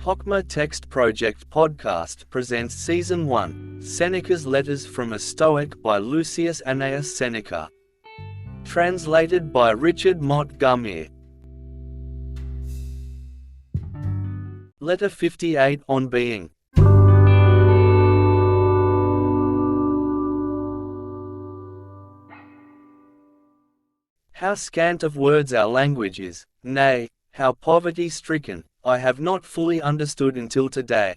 Hochma Text Project Podcast presents Season 1, Seneca's Letters from a Stoic by Lucius Annaeus Seneca. Translated by Richard Montgomery. Letter 58 on Being. How scant of words our language is, nay, how poverty-stricken, I have not fully understood until today.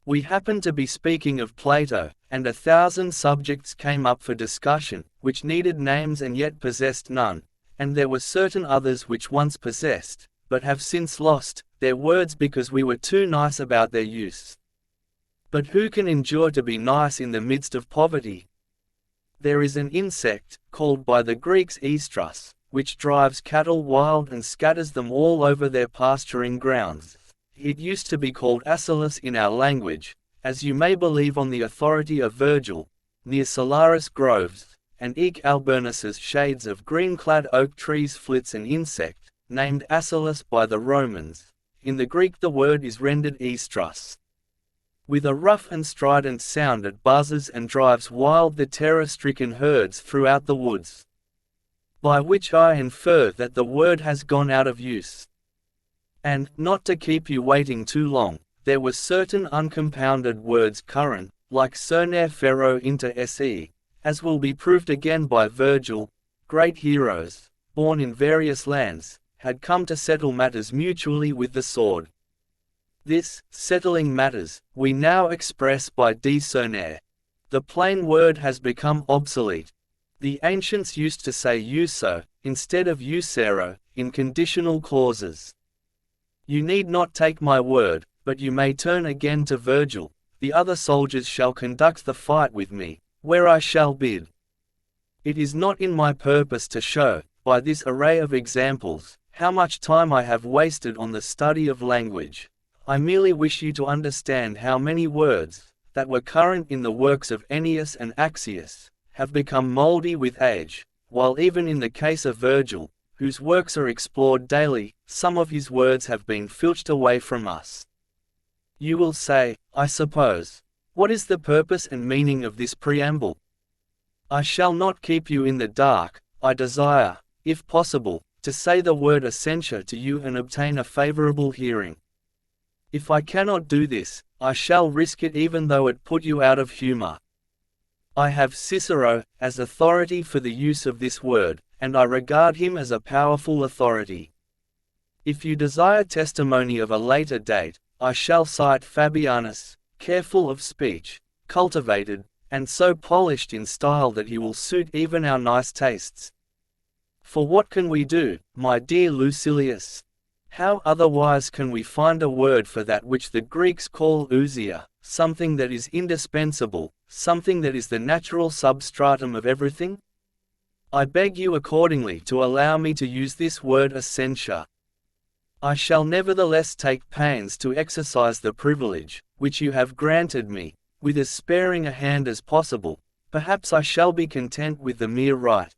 We happened to be speaking of Plato, and 1,000 subjects came up for discussion, which needed names and yet possessed none, and there were certain others which once possessed, but have since lost, their words because we were too nice about their use. But who can endure to be nice in the midst of poverty? There is an insect, called by the Greeks estrus, which drives cattle wild and scatters them all over their pasturing grounds. It used to be called Accius in our language, as you may believe on the authority of Vergil, near Solaris groves, and eke Alburnus's shades of green-clad oak trees flits an insect, named Accius by the Romans. In the Greek the word is rendered estrus. With a rough and strident sound it buzzes and drives wild the terror-stricken herds throughout the woods. By which I infer that the word has gone out of use. And, not to keep you waiting too long, there were certain uncompounded words current, like serne ferro inter se, as will be proved again by Vergil. Great heroes, born in various lands, had come to settle matters mutually with the sword. This, settling matters, we now express by discernere. The plain word has become obsolete. The ancients used to say uso, instead of usero, in conditional clauses. You need not take my word, but you may turn again to Vergil. The other soldiers shall conduct the fight with me, where I shall bid. It is not in my purpose to show, by this array of examples, how much time I have wasted on the study of language. I merely wish you to understand how many words, that were current in the works of Ennius and Accius, have become mouldy with age, while even in the case of Vergil, whose works are explored daily, some of his words have been filched away from us. You will say, I suppose, what is the purpose and meaning of this preamble? I shall not keep you in the dark. I desire, if possible, to say the word essentia to you and obtain a favorable hearing. If I cannot do this, I shall risk it even though it put you out of humor. I have Cicero as authority for the use of this word, and I regard him as a powerful authority. If you desire testimony of a later date, I shall cite Fabianus, careful of speech, cultivated, and so polished in style that he will suit even our nice tastes. For what can we do, my dear Lucilius? How otherwise can we find a word for that which the Greeks call ouzia, something that is indispensable, something that is the natural substratum of everything? I beg you accordingly to allow me to use this word essentia. I shall nevertheless take pains to exercise the privilege, which you have granted me, with as sparing a hand as possible. Perhaps I shall be content with the mere right.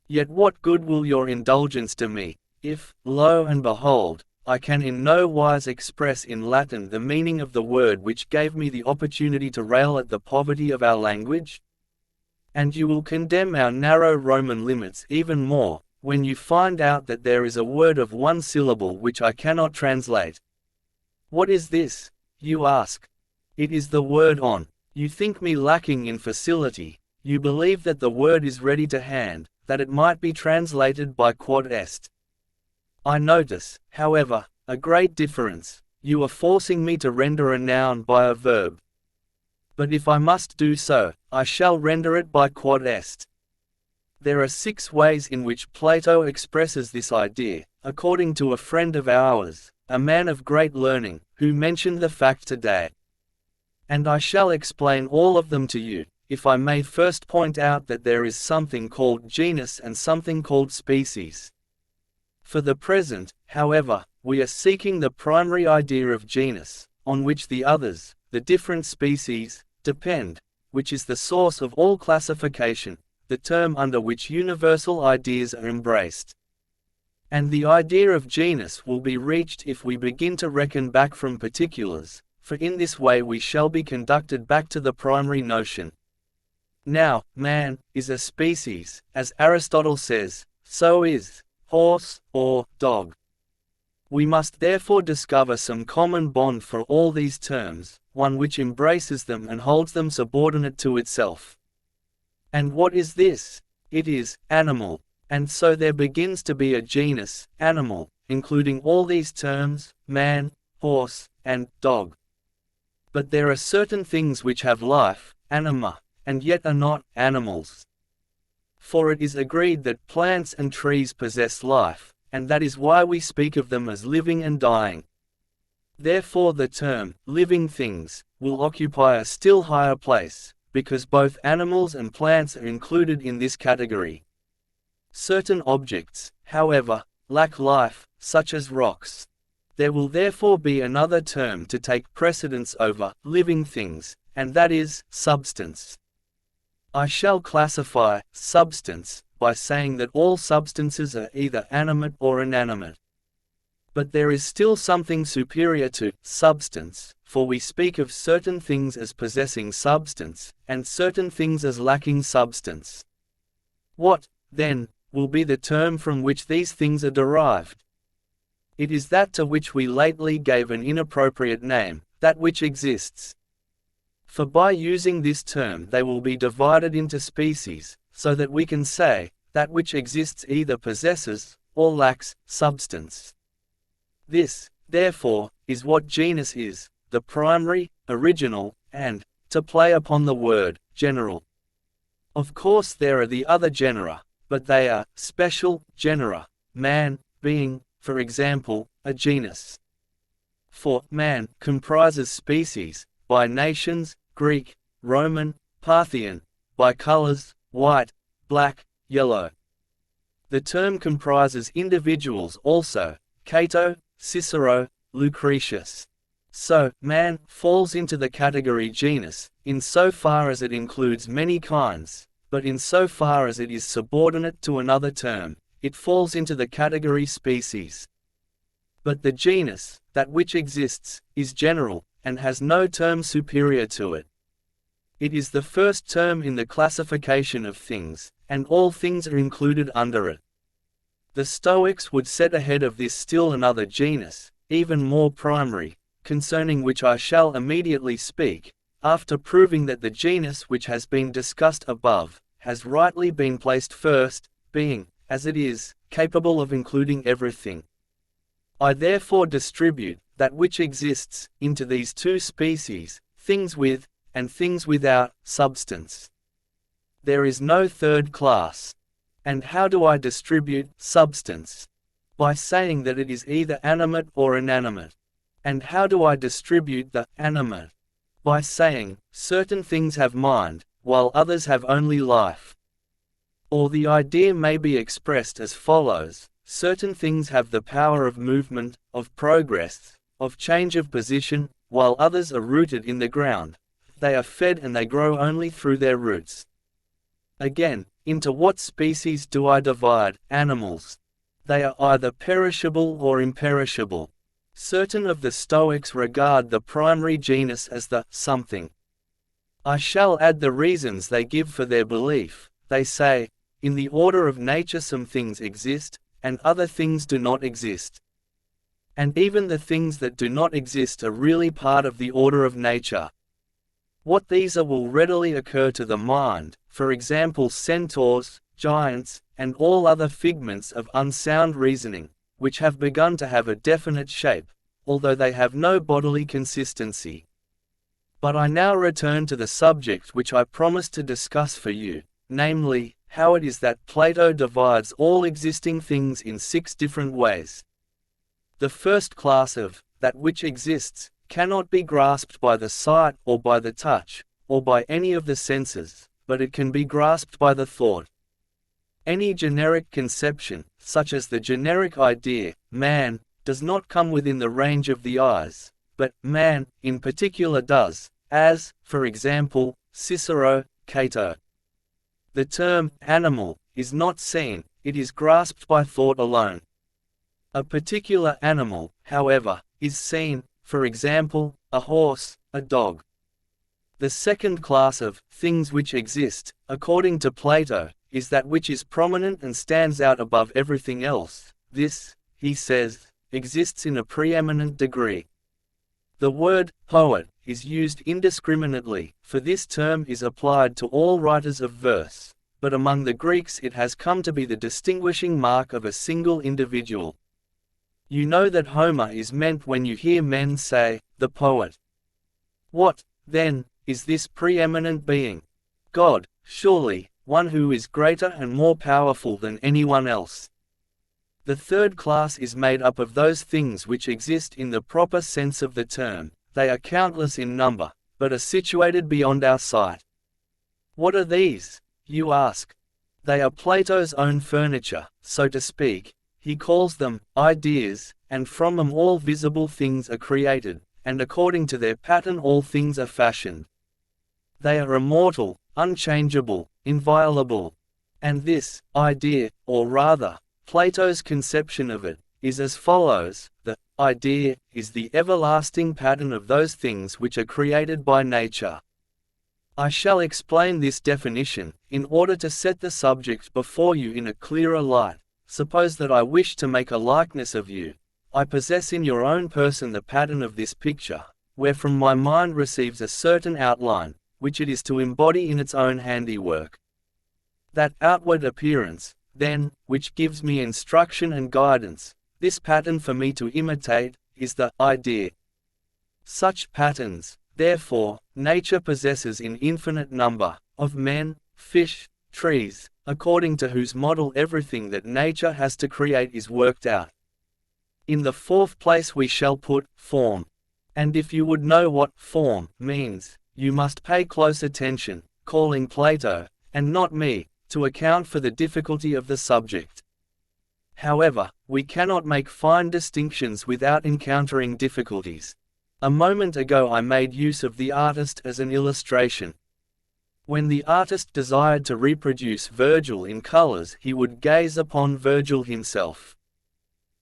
Yet what good will your indulgence do me, if, lo and behold, I can in no wise express in Latin the meaning of the word which gave me the opportunity to rail at the poverty of our language? And you will condemn our narrow Roman limits even more, when you find out that there is a word of one syllable which I cannot translate. What is this, you ask? It is the word on. You think me lacking in facility. You believe that the word is ready to hand, that it might be translated by quod est. I notice, however, a great difference. You are forcing me to render a noun by a verb. But if I must do so, I shall render it by quod est. There are 6 ways in which Plato expresses this idea, according to a friend of ours, a man of great learning, who mentioned the fact today. And I shall explain all of them to you, if I may first point out that there is something called genus and something called species. For the present, however, we are seeking the primary idea of genus, on which the others, the different species, depend, which is the source of all classification, the term under which universal ideas are embraced. And the idea of genus will be reached if we begin to reckon back from particulars, for in this way we shall be conducted back to the primary notion. Now, man is a species, as Aristotle says, so is horse or dog. We must therefore discover some common bond for all these terms, one which embraces them and holds them subordinate to itself. And what is this? It is animal. And so there begins to be a genus, animal, including all these terms, man, horse, and dog. But there are certain things which have life, anima, and yet are not animals. For it is agreed that plants and trees possess life, and that is why we speak of them as living and dying. Therefore the term, living things, will occupy a still higher place, because both animals and plants are included in this category. Certain objects, however, lack life, such as rocks. There will therefore be another term to take precedence over living things, and that is substance. I shall classify substance by saying that all substances are either animate or inanimate. But there is still something superior to substance, for we speak of certain things as possessing substance, and certain things as lacking substance. What, then, will be the term from which these things are derived? It is that to which we lately gave an inappropriate name, that which exists. For by using this term they will be divided into species, so that we can say, that which exists either possesses, or lacks, substance. This, therefore, is what genus is, the primary, original, and, to play upon the word, general. Of course there are the other genera, but they are special genera, man being, for example, a genus. For man comprises species, by nations, Greek, Roman, Parthian, by colors, white, black, yellow. The term comprises individuals also, Cato, Cicero, Lucretius. So, man falls into the category genus, in so far as it includes many kinds, but in so far as it is subordinate to another term, it falls into the category species. But the genus, that which exists, is general, and has no term superior to it. It is the first term in the classification of things, and all things are included under it. The Stoics would set ahead of this still another genus, even more primary, concerning which I shall immediately speak, after proving that the genus which has been discussed above, has rightly been placed first, being, as it is, capable of including everything. I therefore distribute that which exists into these two species, things with, and things without, substance. There is no third class. And how do I distribute substance? By saying that it is either animate or inanimate. And how do I distribute the animate? By saying, certain things have mind, while others have only life. Or the idea may be expressed as follows: certain things have the power of movement, of progress, of change of position, while others are rooted in the ground. They are fed and they grow only through their roots. Again, into what species do I divide animals? They are either perishable or imperishable. Certain of the Stoics regard the primary genus as the something. I shall add the reasons they give for their belief. They say, in the order of nature some things exist, and other things do not exist. And even the things that do not exist are really part of the order of nature. What these are will readily occur to the mind, for example centaurs, giants, and all other figments of unsound reasoning, which have begun to have a definite shape, although they have no bodily consistency. But I now return to the subject which I promised to discuss for you, namely, how it is that Plato divides all existing things in 6 different ways. The first class of that which exists cannot be grasped by the sight or by the touch, or by any of the senses, but it can be grasped by the thought. Any generic conception, such as the generic idea, man, does not come within the range of the eyes, but man, in particular does, as, for example, Cicero, Cato. The term animal is not seen, it is grasped by thought alone. A particular animal, however, is seen, for example, a horse, a dog. The second class of things which exist, according to Plato, is that which is prominent and stands out above everything else. This, he says, exists in a preeminent degree. The word poet is used indiscriminately, for this term is applied to all writers of verse, but among the Greeks it has come to be the distinguishing mark of a single individual. You know that Homer is meant when you hear men say, the poet. What, then, is this preeminent being? God, surely, one who is greater and more powerful than anyone else. The third class is made up of those things which exist in the proper sense of the term. They are countless in number, but are situated beyond our sight. What are these, you ask? They are Plato's own furniture, so to speak. He calls them ideas, and from them all visible things are created, and according to their pattern all things are fashioned. They are immortal, unchangeable, inviolable. And this idea, or rather, Plato's conception of it, is as follows: the idea is the everlasting pattern of those things which are created by nature. I shall explain this definition, in order to set the subject before you in a clearer light. Suppose that I wish to make a likeness of you. I possess in your own person the pattern of this picture, wherefrom my mind receives a certain outline, which it is to embody in its own handiwork. That outward appearance, then, which gives me instruction and guidance, this pattern for me to imitate, is the idea. Such patterns, therefore, nature possesses in infinite number, of men, fish, trees, according to whose model everything that nature has to create is worked out. In the fourth place we shall put form. And if you would know what form means, you must pay close attention, calling Plato, and not me, to account for the difficulty of the subject. However, we cannot make fine distinctions without encountering difficulties. A moment ago I made use of the artist as an illustration. When the artist desired to reproduce Vergil in colors, he would gaze upon Vergil himself.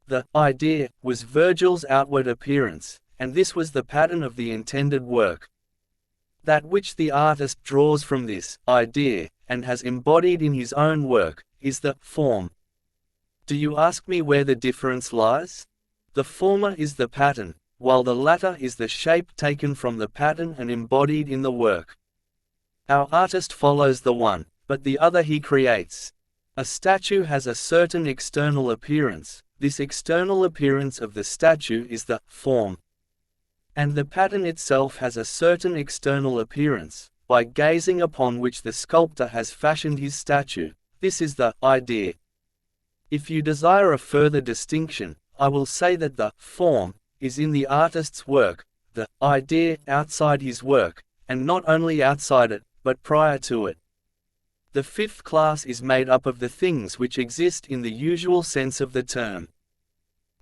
The idea was Vergil's outward appearance, and this was the pattern of the intended work. That which the artist draws from this idea, and has embodied in his own work, is the form. Do you ask me where the difference lies? The former is the pattern, while the latter is the shape taken from the pattern and embodied in the work. Our artist follows the one, but the other he creates. A statue has a certain external appearance. This external appearance of the statue is the form. And the pattern itself has a certain external appearance, by gazing upon which the sculptor has fashioned his statue. This is the idea. If you desire a further distinction, I will say that the form is in the artist's work, the idea outside his work, and not only outside it, but prior to it. The fifth class is made up of the things which exist in the usual sense of the term.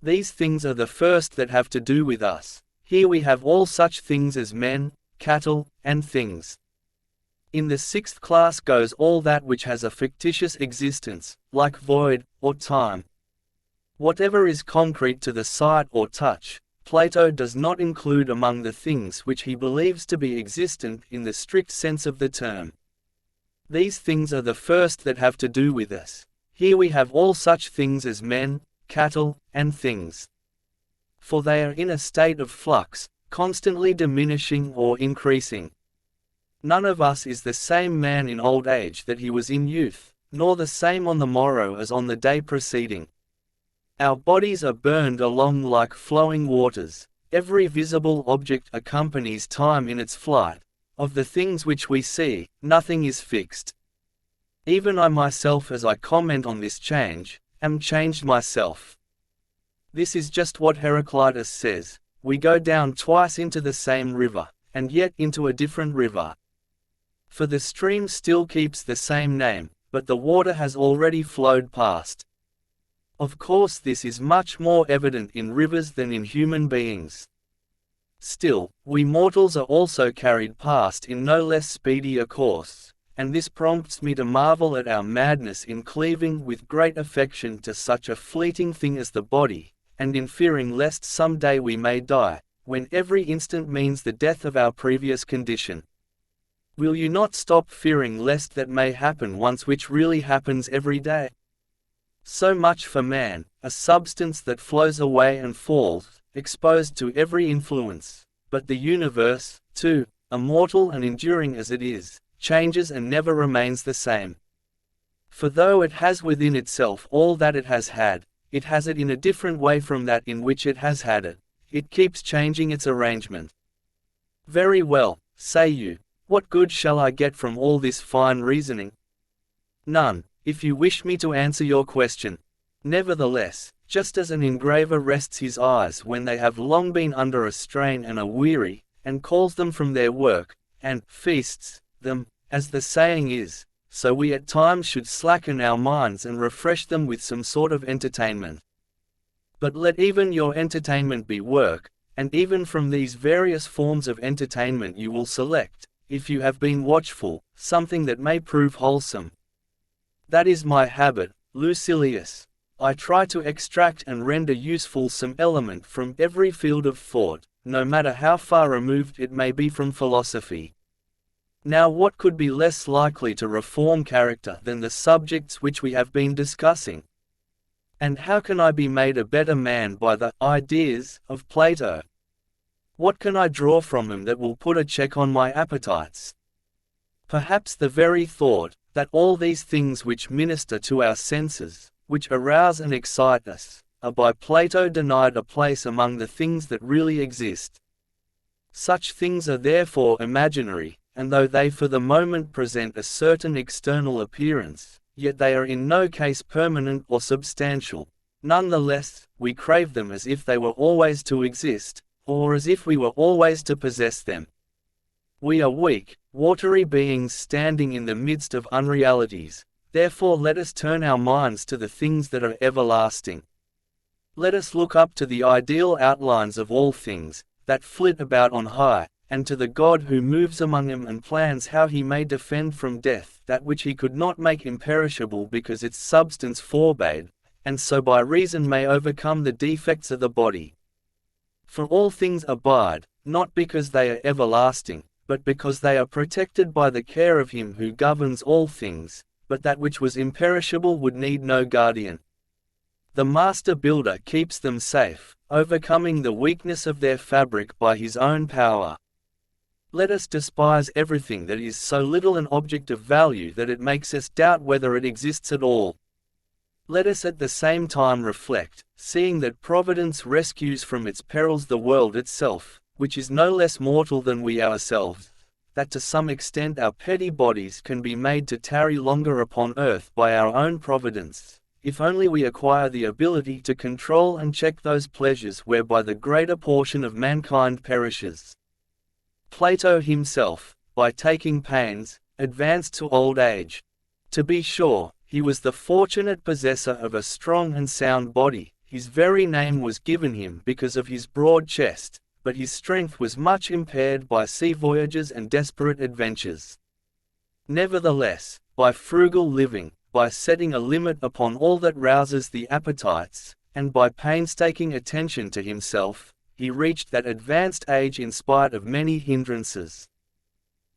These things are the first that have to do with us. Here we have all such things as men, cattle, and things. In the sixth class goes all that which has a fictitious existence, like void, or time. Whatever is concrete to the sight or touch, Plato does not include among the things which he believes to be existent in the strict sense of the term. These things are the first that have to do with us. Here we have all such things as men, cattle, and things. For they are in a state of flux, constantly diminishing or increasing. None of us is the same man in old age that he was in youth, nor the same on the morrow as on the day preceding. Our bodies are burned along like flowing waters. Every visible object accompanies time in its flight. Of the things which we see, nothing is fixed. Even I myself, as I comment on this change, am changed myself. This is just what Heraclitus says: we go down twice into the same river, and yet into a different river. For the stream still keeps the same name, but the water has already flowed past. Of course, this is much more evident in rivers than in human beings. Still, we mortals are also carried past in no less speedy a course, and this prompts me to marvel at our madness in cleaving with great affection to such a fleeting thing as the body, and in fearing lest some day we may die, when every instant means the death of our previous condition. Will you not stop fearing lest that may happen once, which really happens every day? So much for man, a substance that flows away and falls, exposed to every influence, but the universe, too, immortal and enduring as it is, changes and never remains the same. For though it has within itself all that it has had, it has it in a different way from that in which it has had it. It keeps changing its arrangement. Very well, say you, what good shall I get from all this fine reasoning? None, if you wish me to answer your question. Nevertheless, just as an engraver rests his eyes when they have long been under a strain and are weary, and calls them from their work, and feasts them, as the saying is, so we at times should slacken our minds and refresh them with some sort of entertainment. But let even your entertainment be work, and even from these various forms of entertainment you will select, if you have been watchful, something that may prove wholesome. That is my habit, Lucilius. I try to extract and render useful some element from every field of thought, no matter how far removed it may be from philosophy. Now what could be less likely to reform character than the subjects which we have been discussing? And how can I be made a better man by the ideas of Plato? What can I draw from him that will put a check on my appetites? Perhaps the very thought, that all these things which minister to our senses, which arouse and excite us, are by Plato denied a place among the things that really exist. Such things are therefore imaginary, and though they for the moment present a certain external appearance, yet they are in no case permanent or substantial. Nonetheless, we crave them as if they were always to exist, or as if we were always to possess them. We are weak, watery beings standing in the midst of unrealities, therefore let us turn our minds to the things that are everlasting. Let us look up to the ideal outlines of all things, that flit about on high, and to the God who moves among them and plans how he may defend from death that which he could not make imperishable because its substance forbade, and so by reason may overcome the defects of the body. For all things abide, not because they are everlasting, but because they are protected by the care of him who governs all things, but that which was imperishable would need no guardian. The master builder keeps them safe, overcoming the weakness of their fabric by his own power. Let us despise everything that is so little an object of value that it makes us doubt whether it exists at all. Let us at the same time reflect, seeing that Providence rescues from its perils the world itself, which is no less mortal than we ourselves, that to some extent our petty bodies can be made to tarry longer upon earth by our own providence, if only we acquire the ability to control and check those pleasures whereby the greater portion of mankind perishes. Plato himself, by taking pains, advanced to old age. To be sure, he was the fortunate possessor of a strong and sound body, his very name was given him because of his broad chest, but his strength was much impaired by sea voyages and desperate adventures. Nevertheless, by frugal living, by setting a limit upon all that rouses the appetites, and by painstaking attention to himself, he reached that advanced age in spite of many hindrances.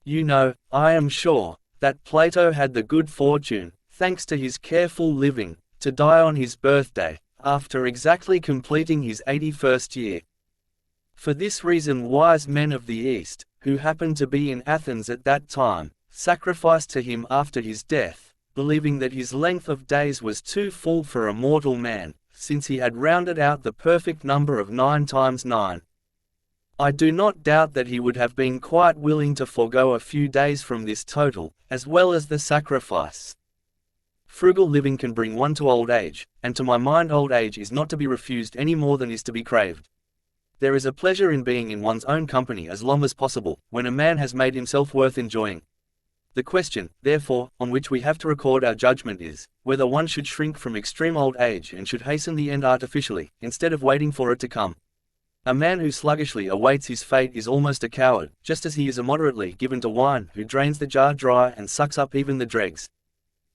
You know, I am sure, that Plato had the good fortune, thanks to his careful living, to die on his birthday, after exactly completing his 81st year. For this reason wise men of the East, who happened to be in Athens at that time, sacrificed to him after his death, believing that his length of days was too full for a mortal man, since he had rounded out the perfect number of 9 times 9. I do not doubt that he would have been quite willing to forego a few days from this total, as well as the sacrifice. Frugal living can bring one to old age, and to my mind old age is not to be refused any more than is to be craved. There is a pleasure in being in one's own company as long as possible, when a man has made himself worth enjoying. The question, therefore, on which we have to record our judgment is, whether one should shrink from extreme old age and should hasten the end artificially, instead of waiting for it to come. A man who sluggishly awaits his fate is almost a coward, just as he is immoderately given to wine who drains the jar dry and sucks up even the dregs.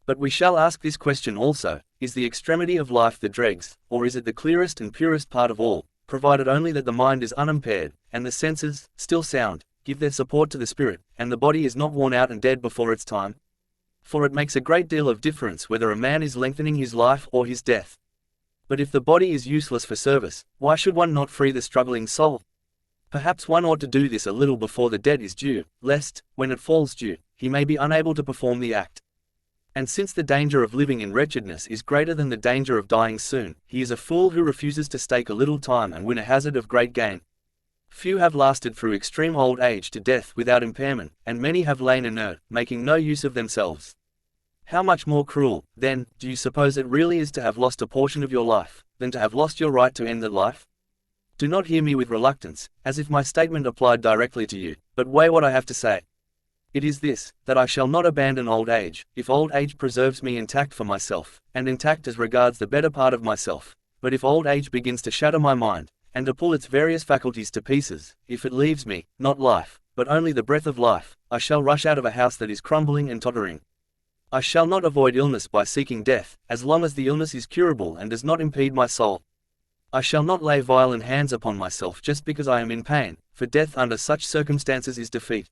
But we shall ask this question also, is the extremity of life the dregs, or is it the clearest and purest part of all, provided only that the mind is unimpaired, and the senses, still sound, give their support to the spirit, and the body is not worn out and dead before its time? For it makes a great deal of difference whether a man is lengthening his life or his death. But if the body is useless for service, why should one not free the struggling soul? Perhaps one ought to do this a little before the debt is due, lest, when it falls due, he may be unable to perform the act. And since the danger of living in wretchedness is greater than the danger of dying soon, he is a fool who refuses to stake a little time and win a hazard of great gain. Few have lasted through extreme old age to death without impairment, and many have lain inert, making no use of themselves. How much more cruel, then, do you suppose it really is to have lost a portion of your life, than to have lost your right to end that life? Do not hear me with reluctance, as if my statement applied directly to you, but weigh what I have to say. It is this, that I shall not abandon old age, if old age preserves me intact for myself, and intact as regards the better part of myself, but if old age begins to shatter my mind, and to pull its various faculties to pieces, if it leaves me, not life, but only the breath of life, I shall rush out of a house that is crumbling and tottering. I shall not avoid illness by seeking death, as long as the illness is curable and does not impede my soul. I shall not lay violent hands upon myself just because I am in pain, for death under such circumstances is defeat.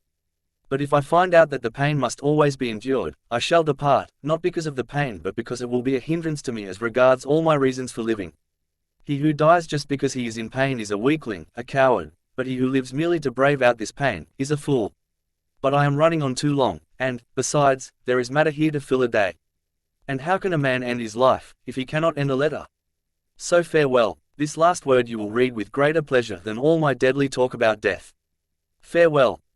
But if I find out that the pain must always be endured, I shall depart, not because of the pain but because it will be a hindrance to me as regards all my reasons for living. He who dies just because he is in pain is a weakling, a coward, but he who lives merely to brave out this pain, is a fool. But I am running on too long, and, besides, there is matter here to fill a day. And how can a man end his life, if he cannot end a letter? So farewell. This last word you will read with greater pleasure than all my deadly talk about death. Farewell.